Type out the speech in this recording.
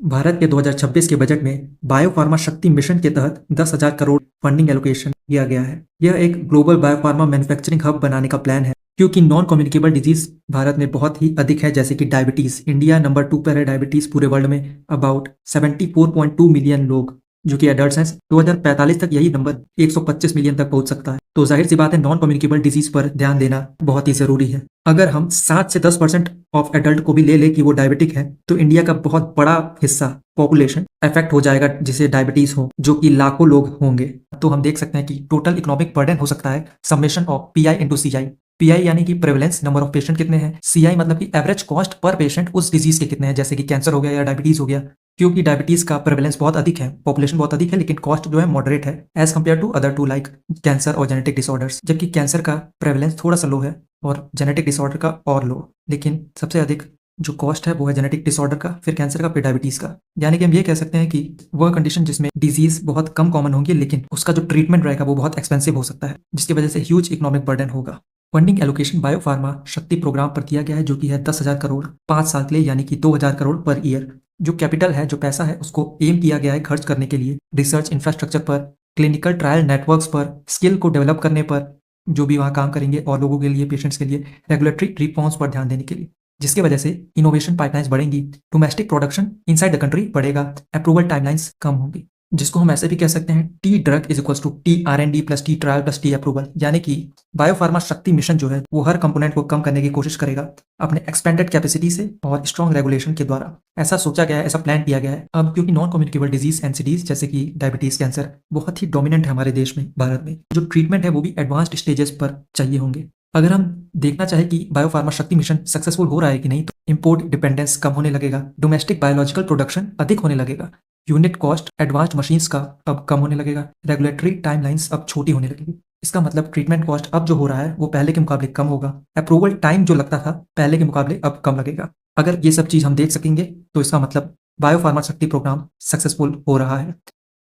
भारत के 2026 के बजट में बायोफार्मा शक्ति मिशन के तहत 10,000 करोड़ फंडिंग एलोकेशन किया गया है। यह एक ग्लोबल बायोफार्मा मैन्युफैक्चरिंग हब बनाने का प्लान है, क्योंकि नॉन कम्युनिकेबल डिजीज भारत में बहुत ही अधिक है, जैसे कि डायबिटीज। इंडिया नंबर 2 पर है डायबिटीज पूरे वर्ल्ड में। अबाउट 74.2 मिलियन लोग जो कि एडल्ट हैं। 2045 तक यही नंबर 125 मिलियन तक पहुंच सकता है। तो जाहिर सी बात है, नॉन कम्युनिकेबल डिजीज पर ध्यान देना बहुत ही जरूरी है। अगर हम 7 से 10% ऑफ एडल्ट को भी ले ले कि वो डायबिटिक है, तो इंडिया का बहुत बड़ा हिस्सा पॉपुलेशन अफेक्ट हो जाएगा जिसे डायबिटीज हो, जो कि लाखों लोग होंगे। तो हम देख सकते हैं कि टोटल इकोनॉमिक बर्डन हो सकता है summation of pi into CI. Pi यानी कि प्रेवलेंस नंबर ऑफ पेशेंट कितने हैं, सीआई मतलब कि एवरेज कॉस्ट पर पेशेंट उस डिजीज के कितने हैं, जैसे कि कैंसर हो गया या डायबिटीज हो गया। क्योंकि डायबिटीज का प्रेवलेंस बहुत अधिक है, पॉपुलेशन बहुत अधिक है, लेकिन कॉस्ट जो है मॉडरेट है as compare to other two like cancer और जेनेटिक डिसऑर्डर्स। जबकि कैंसर का प्रेवलेंस थोड़ा सा लो है और जेनेटिक डिसऑर्डर का और लो, लेकिन सबसे अधिक जो कॉस्ट है वो है जेनेटिक डिसऑर्डर का, फिर कैंसर का, फिर डायबिटीज का। यानी कि हम ये कह सकते हैं कि वह कंडीशन जिसमें डिजीज बहुत कम कॉमन होंगी, लेकिन उसका जो ट्रीटमेंट रहेगा वो बहुत एक्सपेंसिव हो सकता है, जिसकी वजह से ह्यूज इकोनॉमिक बर्डन होगा। फंडिंग एलोकेशन बायोफार्मा शक्ति प्रोग्राम पर दिया गया है, जो कि है 10,000 करोड़ 5 साल के लिए, यानी कि 2,000 करोड़ पर ईयर। जो कैपिटल है, जो पैसा है, उसको एम किया गया है खर्च करने के लिए रिसर्च इंफ्रास्ट्रक्चर पर, क्लिनिकल ट्रायल नेटवर्क्स पर, स्किल को डेवलप करने पर, जो भी वहाँ काम करेंगे, और लोगों के लिए, पेशेंट्स के लिए रेगुलेटरी रिफॉर्म्स पर ध्यान देने के लिए, जिसकी वजह से इनोवेशन पाइपलाइंस बढ़ेंगी, domestic production inside the country बढ़ेगा, अप्रूवल टाइमलाइंस कम होंगी। जिसको हम ऐसे भी कह सकते हैं T drug is equals to T R&D plus T trial plus T approval. यानी कि बायोफार्मा शक्ति मिशन जो है वो हर कंपोनेंट को कम करने की कोशिश करेगा अपने एक्सपेंडेड कैपेसिटी से और स्ट्रॉन्ग रेगुलेशन के द्वारा। ऐसा सोचा गया है, ऐसा प्लान किया गया है। अब क्योंकि नॉन कम्युनिकेबल डिजीज एनसीडीज जैसे कि डायबिटीज, कैंसर बहुत ही डोमिनेंट है हमारे देश में, भारत में, जो ट्रीटमेंट है वो भी एडवांस्ड स्टेजेस पर चाहिए होंगे। अगर हम देखना चाहे कि बायोफार्मा शक्ति मिशन सक्सेसफुल हो रहा है कि नहीं, तो इंपोर्ट डिपेंडेंस कम होने लगेगा, डोमेस्टिक बायोलॉजिकल प्रोडक्शन अधिक होने लगेगा, यूनिट कॉस्ट एडवांस्ड मशीन्स का अब कम होने लगेगा, रेगुलेटरी टाइमलाइंस अब छोटी होने लगेगी। इसका मतलब ट्रीटमेंट कॉस्ट अब जो हो रहा है वो पहले के मुकाबले कम होगा, अप्रूवल टाइम जो लगता था पहले के मुकाबले अब कम लगेगा। अगर ये सब चीज हम देख सकेंगे तो इसका मतलब बायोफार्मा शक्ति प्रोग्राम सक्सेसफुल हो रहा है।